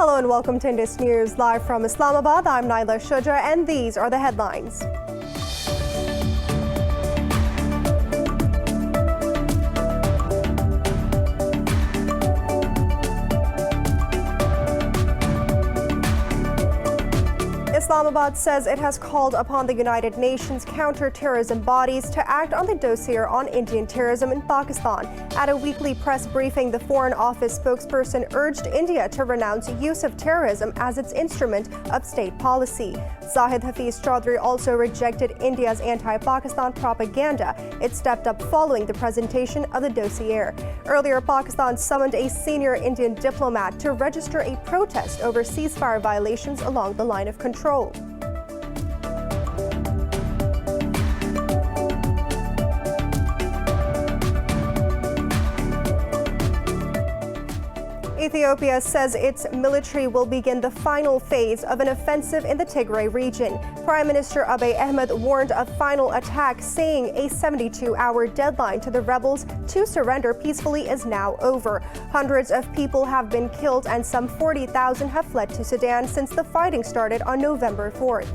Hello and welcome to Indus News live from Islamabad. I'm Naila Shuja and these are the headlines. Islamabad says it has called upon the United Nations counter-terrorism bodies to act on the dossier on Indian terrorism in Pakistan. At a weekly press briefing, the Foreign Office spokesperson urged India to renounce use of terrorism as its instrument of state policy. Zahid Hafiz Chaudhry also rejected India's anti-Pakistan propaganda. It stepped up following the presentation of the dossier. Earlier, Pakistan summoned a senior Indian diplomat to register a protest over ceasefire violations along the line of control. Ethiopia says its military will begin the final phase of an offensive in the Tigray region. Prime Minister Abiy Ahmed warned of final attack, saying a 72-hour deadline to the rebels to surrender peacefully is now over. Hundreds of people have been killed and some 40,000 have fled to Sudan since the fighting started on November 4th.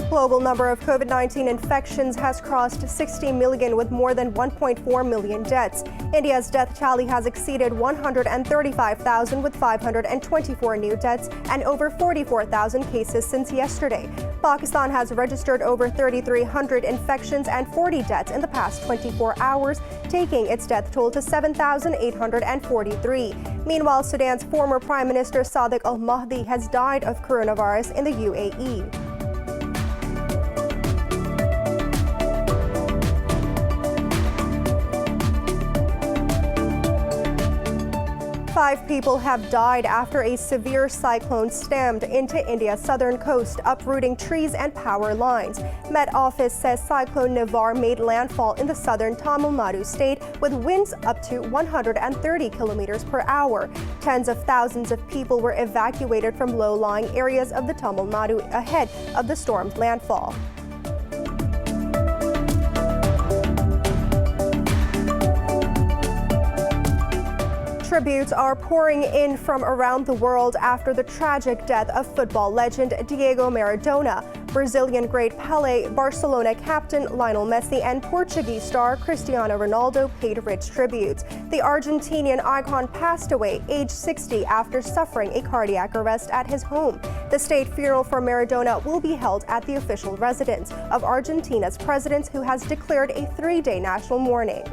Global number of COVID-19 infections has crossed 60 million with more than 1.4 million deaths. India's death tally has exceeded 135,000 with 524 new deaths and over 44,000 cases since yesterday. Pakistan has registered over 3,300 infections and 40 deaths in the past 24 hours, taking its death toll to 7,843. Meanwhile, Sudan's former Prime Minister Sadiq al-Mahdi has died of coronavirus in the UAE. 5 people have died after a severe cyclone slammed into India's southern coast, uprooting trees and power lines. Met Office says Cyclone Nivar made landfall in the southern Tamil Nadu state with winds up to 130 kilometers per hour. Tens of thousands of people were evacuated from low-lying areas of the Tamil Nadu ahead of the storm's landfall. Tributes are pouring in from around the world after the tragic death of football legend Diego Maradona. Brazilian great Pelé, Barcelona captain Lionel Messi, and Portuguese star Cristiano Ronaldo paid rich tributes. The Argentinian icon passed away aged 60 after suffering a cardiac arrest at his home. The state funeral for Maradona will be held at the official residence of Argentina's president, who has declared a 3-day national mourning.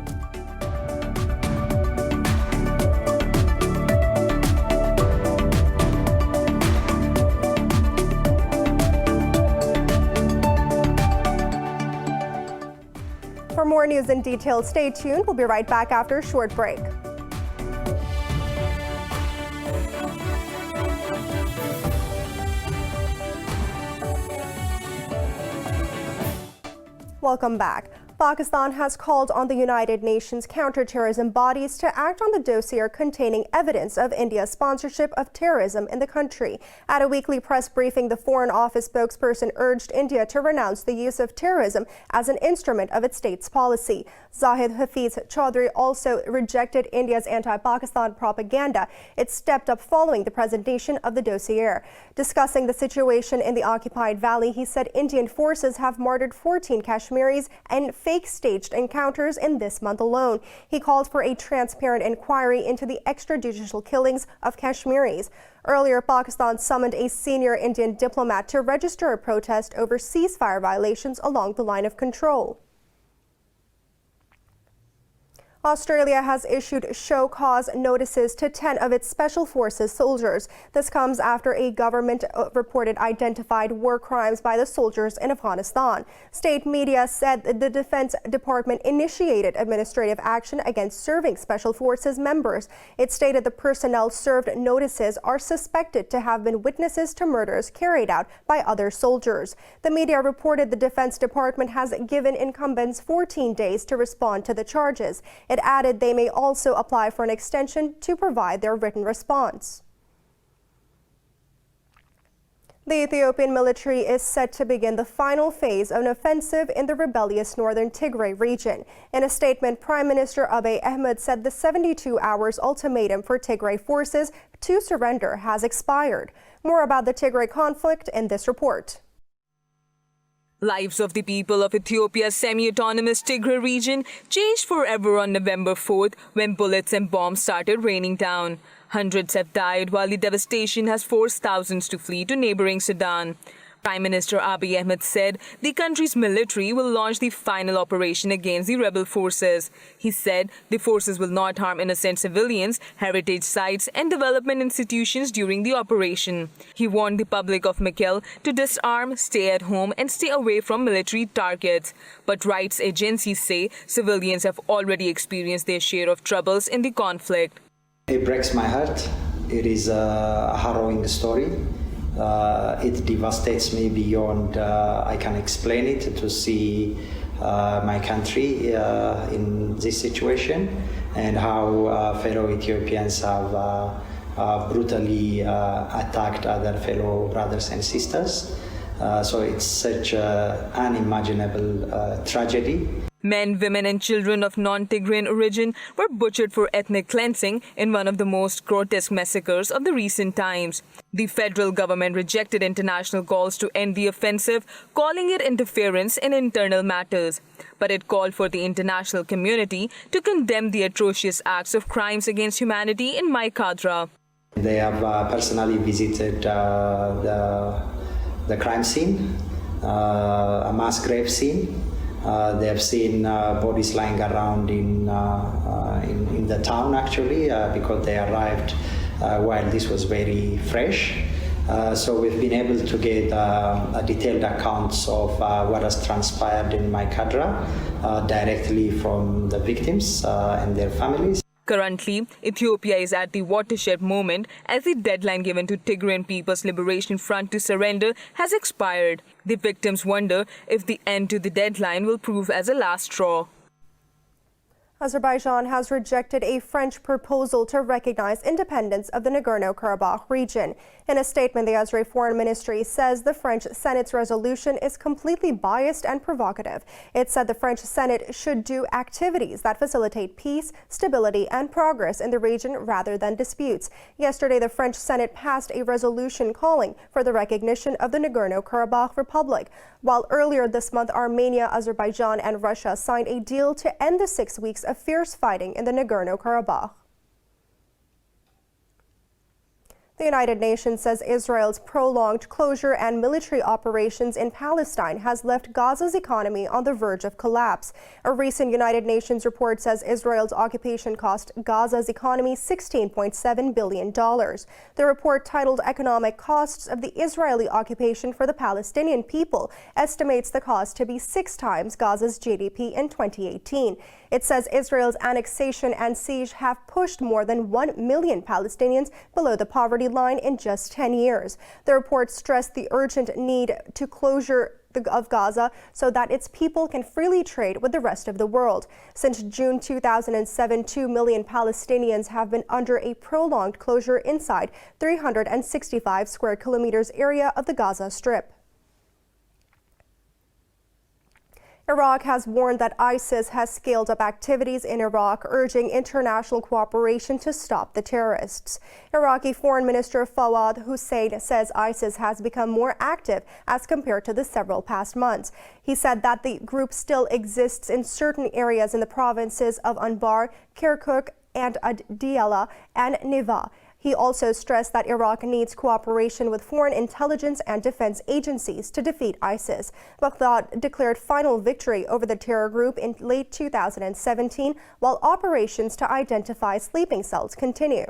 For more news and details, stay tuned. We'll be right back after a short break. Welcome back. Pakistan has called on the United Nations counterterrorism bodies to act on the dossier containing evidence of India's sponsorship of terrorism in the country. At a weekly press briefing, the Foreign Office spokesperson urged India to renounce the use of terrorism as an instrument of its state's policy. Zahid Hafiz Chaudhry also rejected India's anti-Pakistan propaganda. It stepped up following the presentation of the dossier. Discussing the situation in the occupied valley, he said Indian forces have martyred 14 Kashmiris and fake staged encounters in this month alone. He called for a transparent inquiry into the extrajudicial killings of Kashmiris. Earlier, Pakistan summoned a senior Indian diplomat to register a protest over ceasefire violations along the line of control. Australia has issued show cause notices to 10 of its Special Forces soldiers. This comes after a government reported identified war crimes by the soldiers in Afghanistan. State media said the Defense Department initiated administrative action against serving Special Forces members. It stated the personnel served notices are suspected to have been witnesses to murders carried out by other soldiers. The media reported the Defense Department has given incumbents 14 days to respond to the charges. It added they may also apply for an extension to provide their written response. The Ethiopian military is set to begin the final phase of an offensive in the rebellious northern Tigray region. In a statement, Prime Minister Abiy Ahmed said the 72 hours ultimatum for Tigray forces to surrender has expired. More about the Tigray conflict in this report. Lives of the people of Ethiopia's semi-autonomous Tigray region changed forever on November 4th when bullets and bombs started raining down. Hundreds have died while the devastation has forced thousands to flee to neighboring Sudan. Prime Minister Abiy Ahmed said the country's military will launch the final operation against the rebel forces. He said the forces will not harm innocent civilians, heritage sites and development institutions during the operation. He warned the public of Mekelle to disarm, stay at home and stay away from military targets. But rights agencies say civilians have already experienced their share of troubles in the conflict. It breaks my heart. It is a harrowing story. It devastates me beyond I can explain it, to see my country in this situation and how fellow Ethiopians have brutally attacked other fellow brothers and sisters. So it's such an unimaginable tragedy. Men, women and children of non-Tigrayan origin were butchered for ethnic cleansing in one of the most grotesque massacres of the recent times. The federal government rejected international calls to end the offensive, calling it interference in internal matters. But it called for the international community to condemn the atrocious acts of crimes against humanity in Maikadra. They have personally visited the crime scene, a mass grave scene. They have seen bodies lying around in the town, actually, because they arrived while this was very fresh. So we've been able to get detailed accounts of what has transpired in Maikadra directly from the victims and their families. Currently, Ethiopia is at the watershed moment as the deadline given to Tigrayan People's Liberation Front to surrender has expired. The victims wonder if the end to the deadline will prove as a last straw. Azerbaijan has rejected a French proposal to recognize independence of the Nagorno-Karabakh region. In a statement, the Azeri Foreign Ministry says the French Senate's resolution is completely biased and provocative. It said the French Senate should do activities that facilitate peace, stability, and progress in the region rather than disputes. Yesterday, the French Senate passed a resolution calling for the recognition of the Nagorno-Karabakh Republic, while earlier this month, Armenia, Azerbaijan, and Russia signed a deal to end the 6 weeks of fierce fighting in the Nagorno-Karabakh. The United Nations says Israel's prolonged closure and military operations in Palestine has left Gaza's economy on the verge of collapse. A recent United Nations report says Israel's occupation cost Gaza's economy $16.7 billion. The report, titled Economic Costs of the Israeli Occupation for the Palestinian People, estimates the cost to be 6 times Gaza's GDP in 2018. It says Israel's annexation and siege have pushed more than 1 million Palestinians below the poverty line in just 10 years. The report stressed the urgent need to closure of Gaza so that its people can freely trade with the rest of the world. Since June 2007, 2 million Palestinians have been under a prolonged closure inside 365 square kilometers area of the Gaza Strip. Iraq has warned that ISIS has scaled up activities in Iraq, urging international cooperation to stop the terrorists. Iraqi Foreign Minister Fawad Hussein says ISIS has become more active as compared to the several past months. He said that the group still exists in certain areas in the provinces of Anbar, Kirkuk, and Diyala and Niva. He also stressed that Iraq needs cooperation with foreign intelligence and defense agencies to defeat ISIS. Baghdad declared final victory over the terror group in late 2017, while operations to identify sleeping cells continue.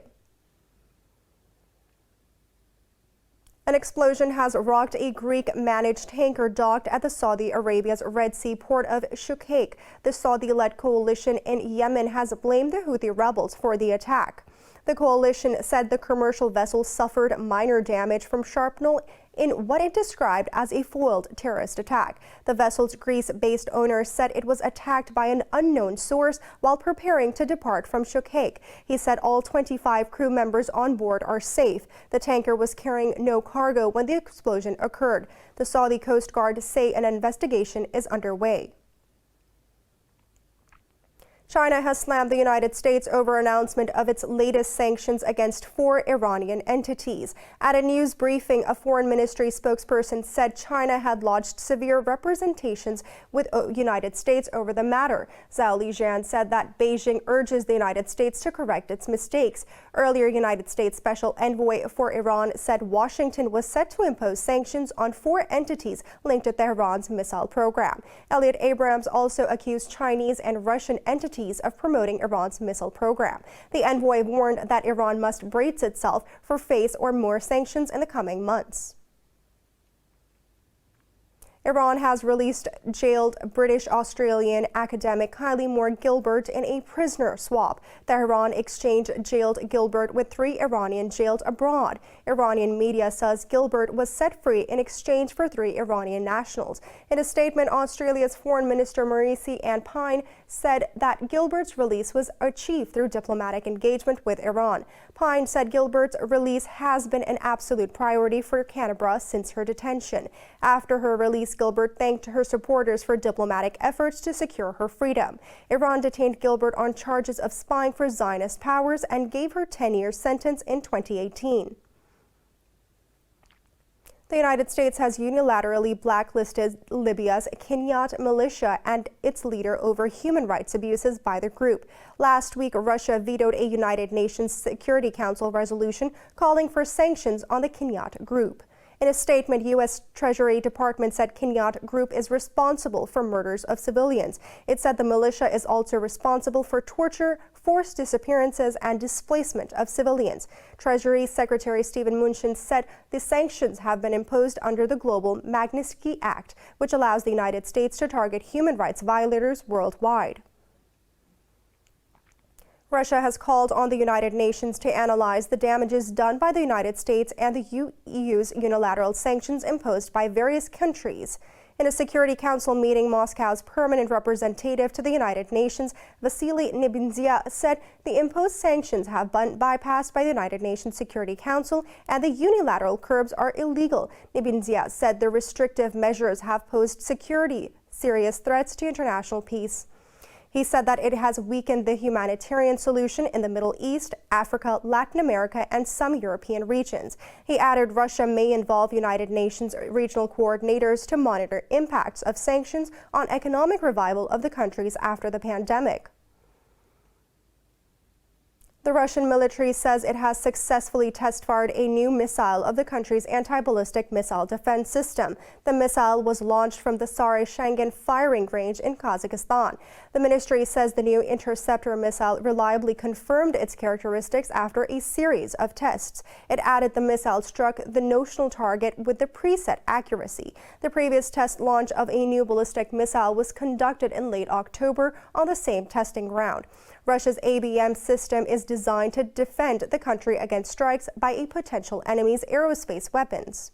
An explosion has rocked a Greek-managed tanker docked at the Saudi Arabia's Red Sea port of Shuqaiq. The Saudi-led coalition in Yemen has blamed the Houthi rebels for the attack. The coalition said the commercial vessel suffered minor damage from shrapnel in what it described as a foiled terrorist attack. The vessel's Greece-based owner said it was attacked by an unknown source while preparing to depart from Shukhaik. He said all 25 crew members on board are safe. The tanker was carrying no cargo when the explosion occurred. The Saudi Coast Guard say an investigation is underway. China has slammed the United States over announcement of its latest sanctions against 4 Iranian entities. At a news briefing, a foreign ministry spokesperson said China had lodged severe representations with the United States over the matter. Zhao Lijian said that Beijing urges the United States to correct its mistakes. Earlier, United States Special Envoy for Iran said Washington was set to impose sanctions on 4 entities linked to Tehran's missile program. Elliot Abrams also accused Chinese and Russian entities of promoting Iran's missile program. The envoy warned that Iran must brace itself for face or more sanctions in the coming months. Iran has released jailed British-Australian academic Kylie Moore-Gilbert in a prisoner swap. Tehran exchanged jailed Gilbert with 3 Iranian jailed abroad. Iranian media says Gilbert was set free in exchange for 3 Iranian nationals. In a statement, Australia's Foreign Minister Marise-Ann Pine said that Gilbert's release was achieved through diplomatic engagement with Iran. Pine said Gilbert's release has been an absolute priority for Canberra since her detention. After her release, Gilbert thanked her supporters for diplomatic efforts to secure her freedom. Iran detained Gilbert on charges of spying for Zionist powers and gave her a 10-year sentence in 2018. The United States has unilaterally blacklisted Libya's Kinyat militia and its leader over human rights abuses by the group. Last week, Russia vetoed a United Nations Security Council resolution calling for sanctions on the Kinyat group. In a statement, U.S. Treasury Department said Kinyat Group is responsible for murders of civilians. It said the militia is also responsible for torture, forced disappearances, and displacement of civilians. Treasury Secretary Steven Mnuchin said the sanctions have been imposed under the Global Magnitsky Act, which allows the United States to target human rights violators worldwide. Russia has called on the United Nations to analyze the damages done by the United States and the EU's unilateral sanctions imposed by various countries. In a Security Council meeting, Moscow's permanent representative to the United Nations, Vasily Nebenzia, said the imposed sanctions have been bypassed by the United Nations Security Council and the unilateral curbs are illegal. Nebenzia said the restrictive measures have posed serious threats to international peace. He said that it has weakened the humanitarian solution in the Middle East, Africa, Latin America, and some European regions. He added Russia may involve United Nations regional coordinators to monitor impacts of sanctions on economic revival of the countries after the pandemic. The Russian military says it has successfully test-fired a new missile of the country's anti-ballistic missile defense system. The missile was launched from the Sary-Shangan firing range in Kazakhstan. The ministry says the new interceptor missile reliably confirmed its characteristics after a series of tests. It added the missile struck the notional target with the preset accuracy. The previous test launch of a new ballistic missile was conducted in late October on the same testing ground. Russia's ABM system is designed to defend the country against strikes by a potential enemy's aerospace weapons.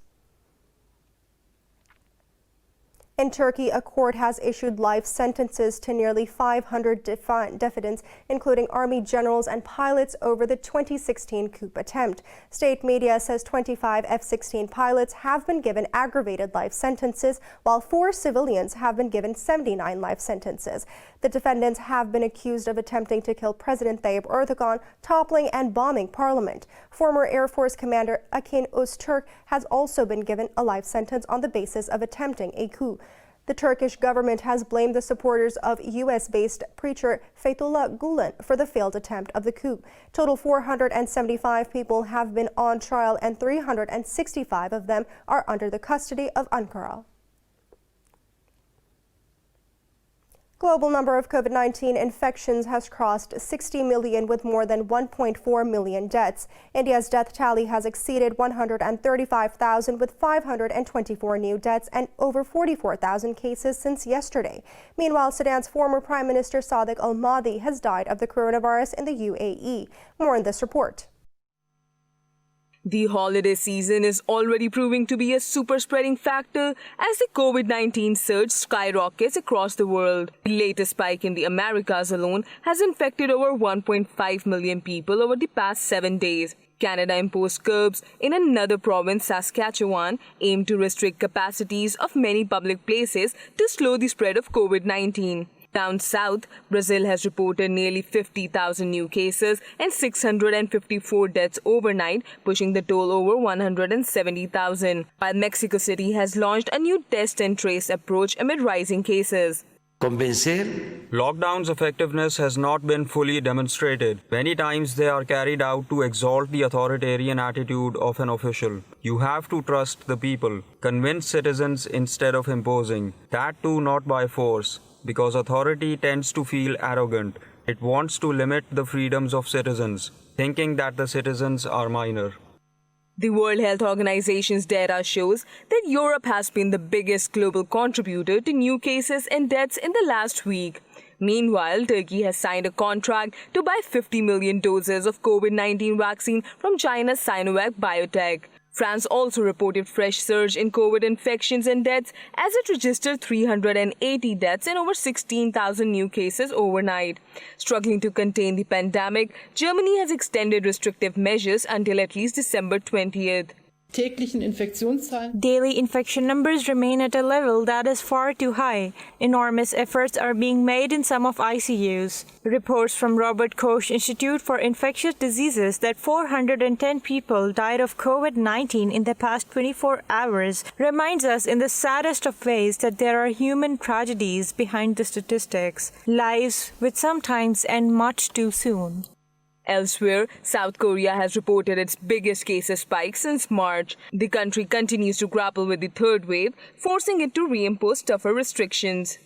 In Turkey, a court has issued life sentences to nearly 500 defendants, including army generals and pilots, over the 2016 coup attempt. State media says 25 F-16 pilots have been given aggravated life sentences, while 4 civilians have been given 79 life sentences. The defendants have been accused of attempting to kill President Tayyip Erdogan, toppling and bombing parliament. Former Air Force Commander Akin Öztürk has also been given a life sentence on the basis of attempting a coup. The Turkish government has blamed the supporters of U.S.-based preacher Fethullah Gulen for the failed attempt of the coup. Total 475 people have been on trial and 365 of them are under the custody of Ankara. Global number of COVID-19 infections has crossed 60 million with more than 1.4 million deaths. India's death tally has exceeded 135,000 with 524 new deaths and over 44,000 cases since yesterday. Meanwhile, Sudan's former Prime Minister Sadiq al-Mahdi has died of the coronavirus in the UAE. More in this report. The holiday season is already proving to be a super spreading factor as the COVID-19 surge skyrockets across the world. The latest spike in the Americas alone has infected over 1.5 million people over the past 7 days. Canada imposed curbs in another province, Saskatchewan, aimed to restrict capacities of many public places to slow the spread of COVID-19. Down south, Brazil has reported nearly 50,000 new cases and 654 deaths overnight, pushing the toll over 170,000, while Mexico City has launched a new test and trace approach amid rising cases. Lockdown's effectiveness has not been fully demonstrated. Many times they are carried out to exalt the authoritarian attitude of an official. You have to trust the people, convince citizens instead of imposing. That too not by force, because authority tends to feel arrogant. It wants to limit the freedoms of citizens, thinking that the citizens are minor. The World Health Organization's data shows that Europe has been the biggest global contributor to new cases and deaths in the last week. Meanwhile, Turkey has signed a contract to buy 50 million doses of COVID-19 vaccine from China's Sinovac Biotech. France also reported fresh surge in COVID infections and deaths as it registered 380 deaths and over 16,000 new cases overnight. Struggling to contain the pandemic, Germany has extended restrictive measures until at least December 20th. Daily infection numbers remain at a level that is far too high. Enormous efforts are being made in some of ICUs. Reports from Robert Koch Institute for Infectious Diseases that 410 people died of COVID-19 in the past 24 hours reminds us in the saddest of ways that there are human tragedies behind the statistics, lives which sometimes end much too soon. Elsewhere, South Korea has reported its biggest cases spike since March. The country continues to grapple with the third wave, forcing it to reimpose tougher restrictions.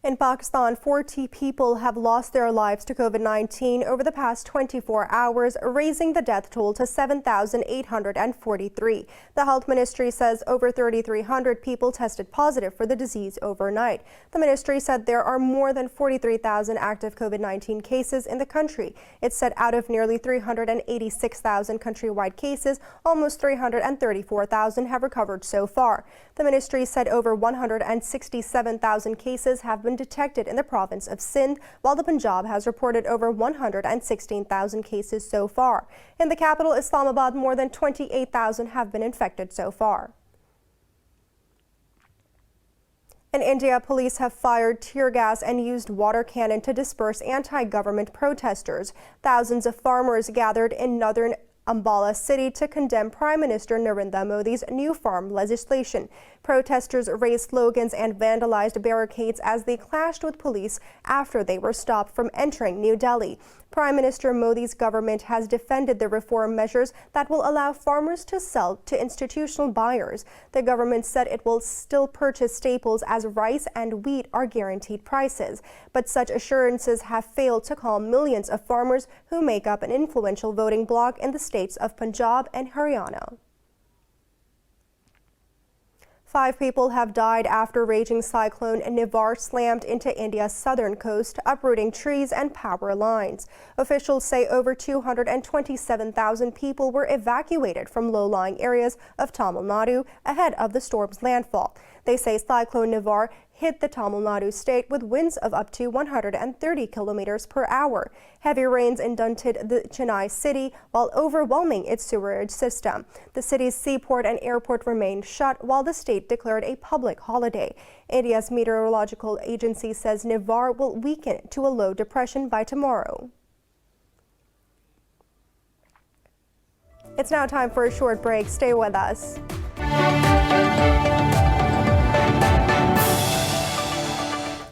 In Pakistan, 40 people have lost their lives to COVID-19 over the past 24 hours, raising the death toll to 7,843. The health ministry says over 3,300 people tested positive for the disease overnight. The ministry said there are more than 43,000 active COVID-19 cases in the country. It said out of nearly 386,000 countrywide cases, almost 334,000 have recovered so far. The ministry said over 167,000 cases have been detected in the province of Sindh, while the Punjab has reported over 116,000 cases so far. In the capital, Islamabad, more than 28,000 have been infected so far. In India, police have fired tear gas and used water cannon to disperse anti-government protesters. Thousands of farmers gathered in northern Ambala city to condemn Prime Minister Narendra Modi's new farm legislation. Protesters raised slogans and vandalized barricades as they clashed with police after they were stopped from entering New Delhi. Prime Minister Modi's government has defended the reform measures that will allow farmers to sell to institutional buyers. The government said it will still purchase staples as rice and wheat are guaranteed prices. But such assurances have failed to calm millions of farmers who make up an influential voting bloc in the states of Punjab and Haryana. 5 people have died after raging cyclone Nivar slammed into India's southern coast, uprooting trees and power lines. Officials say over 227,000 people were evacuated from low-lying areas of Tamil Nadu ahead of the storm's landfall. They say Cyclone Nivar hit the Tamil Nadu state with winds of up to 130 kilometers per hour. Heavy rains inundated the Chennai city while overwhelming its sewerage system. The city's seaport and airport remained shut while the state declared a public holiday. India's meteorological agency says Nivar will weaken to a low depression by tomorrow. It's now time for a short break. Stay with us.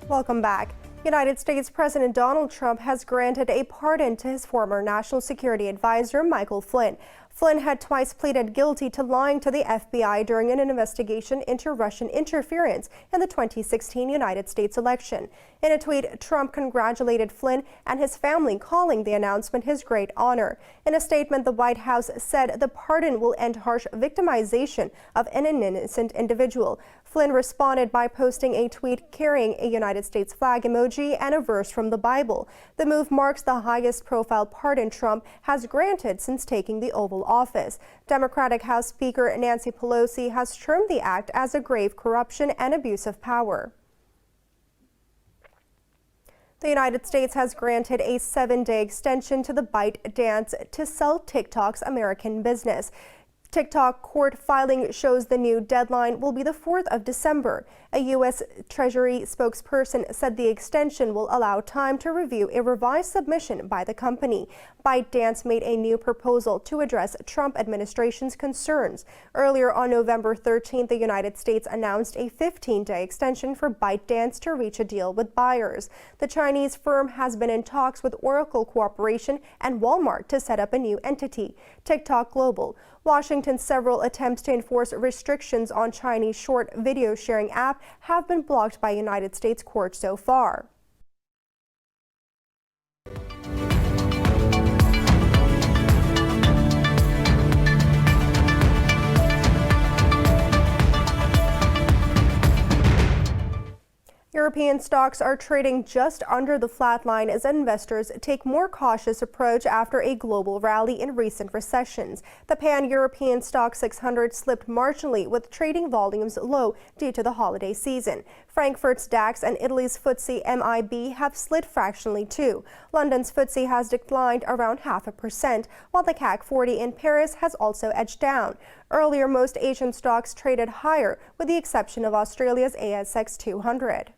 Welcome back. United States President Donald Trump has granted a pardon to his former National Security Advisor, Michael Flynn. Flynn had twice pleaded guilty to lying to the FBI during an investigation into Russian interference in the 2016 United States election. In a tweet, Trump congratulated Flynn and his family, calling the announcement his great honor. In a statement, the White House said the pardon will end harsh victimization of an innocent individual. Flynn responded by posting a tweet carrying a United States flag emoji and a verse from the Bible. The move marks the highest profile pardon Trump has granted since taking the Oval office. Democratic House Speaker Nancy Pelosi has termed the act as a grave corruption and abuse of power. The United States has granted a 7-day extension to the ByteDance to sell TikTok's American business. TikTok court filing shows the new deadline will be the 4th of December. A U.S. Treasury spokesperson said the extension will allow time to review a revised submission by the company. ByteDance made a new proposal to address Trump administration's concerns. Earlier on November 13th, the United States announced a 15-day extension for ByteDance to reach a deal with buyers. The Chinese firm has been in talks with Oracle Corporation and Walmart to set up a new entity, TikTok Global. Washington's several attempts to enforce restrictions on Chinese short video sharing app have been blocked by United States courts so far. European stocks are trading just under the flat line as investors take more cautious approach after a global rally in recent recessions. The Pan-European Stock 600 slipped marginally with trading volumes low due to the holiday season. Frankfurt's DAX and Italy's FTSE MIB have slid fractionally too. London's FTSE has declined around 0.5%, while the CAC 40 in Paris has also edged down. Earlier, most Asian stocks traded higher, with the exception of Australia's ASX 200.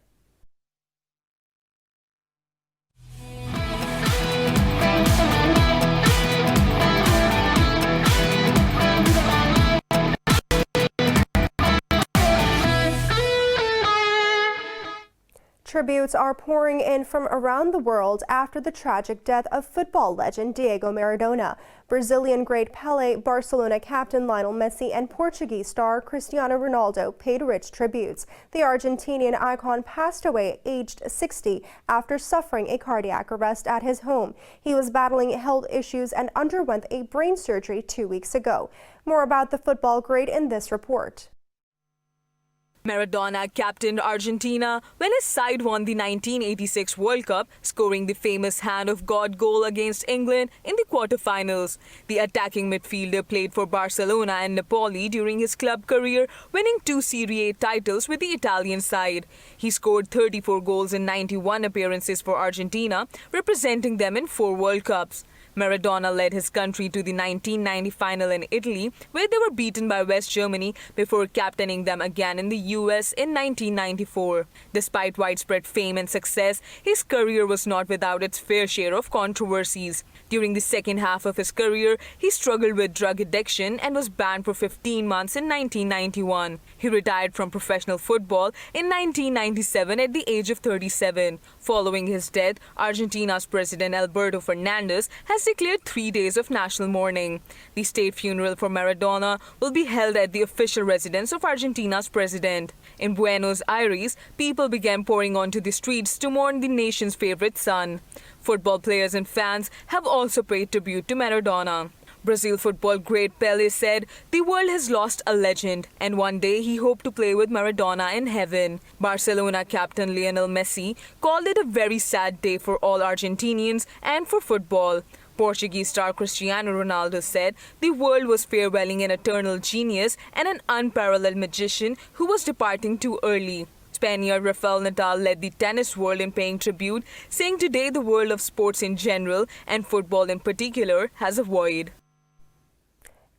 Tributes are pouring in from around the world after the tragic death of football legend Diego Maradona. Brazilian great Pelé, Barcelona captain Lionel Messi, and Portuguese star Cristiano Ronaldo paid rich tributes. The Argentinian icon passed away aged 60 after suffering a cardiac arrest at his home. He was battling health issues and underwent a brain surgery 2 weeks ago. More about the football great in this report. Maradona captained Argentina when his side won the 1986 World Cup, scoring the famous Hand of God goal against England in the quarterfinals. The attacking midfielder played for Barcelona and Napoli during his club career, winning 2 Serie A titles with the Italian side. He scored 34 goals in 91 appearances for Argentina, representing them in 4 World Cups. Maradona led his country to the 1990 final in Italy, where they were beaten by West Germany before captaining them again in the US in 1994. Despite widespread fame and success, his career was not without its fair share of controversies. During the second half of his career, he struggled with drug addiction and was banned for 15 months in 1991. He retired from professional football in 1997 at the age of 37. Following his death, Argentina's President Alberto Fernandez has declared 3 days of national mourning. The state funeral for Maradona will be held at the official residence of Argentina's president. In Buenos Aires, people began pouring onto the streets to mourn the nation's favorite son. Football players and fans have also paid tribute to Maradona. Brazil football great Pelé said, "The world has lost a legend, and one day he hoped to play with Maradona in heaven." Barcelona captain Lionel Messi called it a very sad day for all Argentinians and for football. Portuguese star Cristiano Ronaldo said the world was farewelling an eternal genius and an unparalleled magician who was departing too early. Spaniard Rafael Nadal led the tennis world in paying tribute, saying today the world of sports in general and football in particular has a void.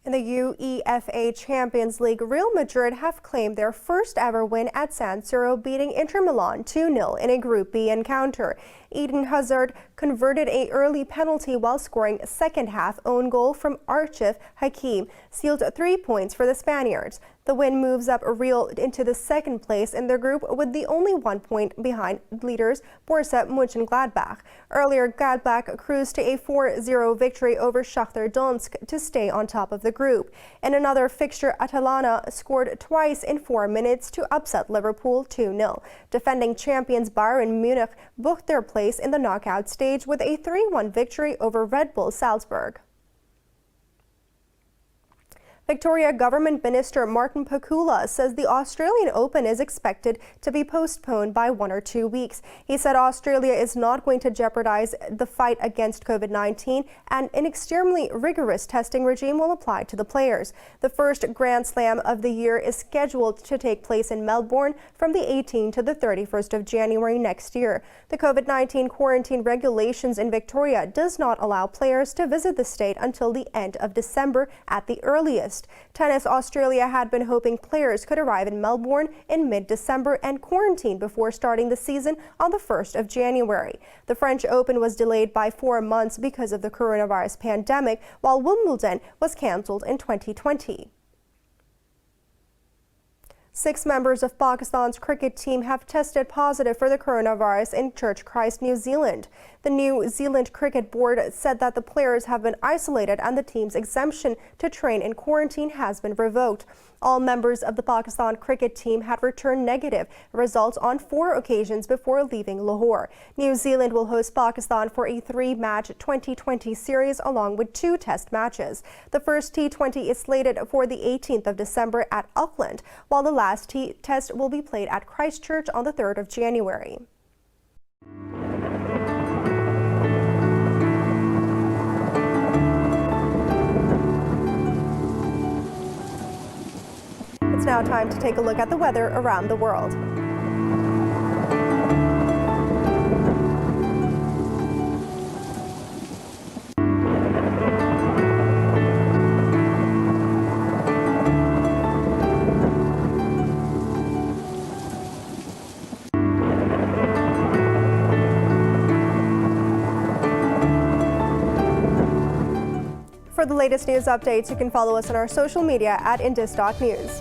In the UEFA Champions League, Real Madrid have claimed their first ever win at San Siro, beating Inter Milan 2-0 in a Group B encounter. Eden Hazard converted an early penalty while scoring a second-half own goal from Achraf Hakimi, sealed 3 points for the Spaniards. The win moves up Real into the second place in their group with the only 1 point behind leaders Borussia Mönchengladbach. Earlier, Gladbach cruised to a 4-0 victory over Shakhtar Donetsk to stay on top of the group. In another fixture, Atalanta scored twice in 4 minutes to upset Liverpool 2-0. Defending champions Bayern Munich booked their place in the knockout stage with a 3-1 victory over Red Bull Salzburg. Victoria Government Minister Martin Pakula says the Australian Open is expected to be postponed by 1 or 2 weeks. He said Australia is not going to jeopardize the fight against COVID-19 and an extremely rigorous testing regime will apply to the players. The first Grand Slam of the year is scheduled to take place in Melbourne from the 18th to the 31st of January next year. The COVID-19 quarantine regulations in Victoria does not allow players to visit the state until the end of December at the earliest. Tennis Australia had been hoping players could arrive in Melbourne in mid-December and quarantine before starting the season on the 1st of January. The French Open was delayed by 4 months because of the coronavirus pandemic, while Wimbledon was cancelled in 2020. 6 members of Pakistan's cricket team have tested positive for the coronavirus in Church Christ, New Zealand. The New Zealand Cricket Board said that the players have been isolated and the team's exemption to train in quarantine has been revoked. All members of the Pakistan cricket team had returned negative results on 4 occasions before leaving Lahore. New Zealand will host Pakistan for a 3-match 2020 series along with 2 test matches. The first T20 is slated for the 18th of December at Auckland, while the last test will be played at Christchurch on the 3rd of January. It's now time to take a look at the weather around the world. For the latest news updates, you can follow us on our social media at Indus.News.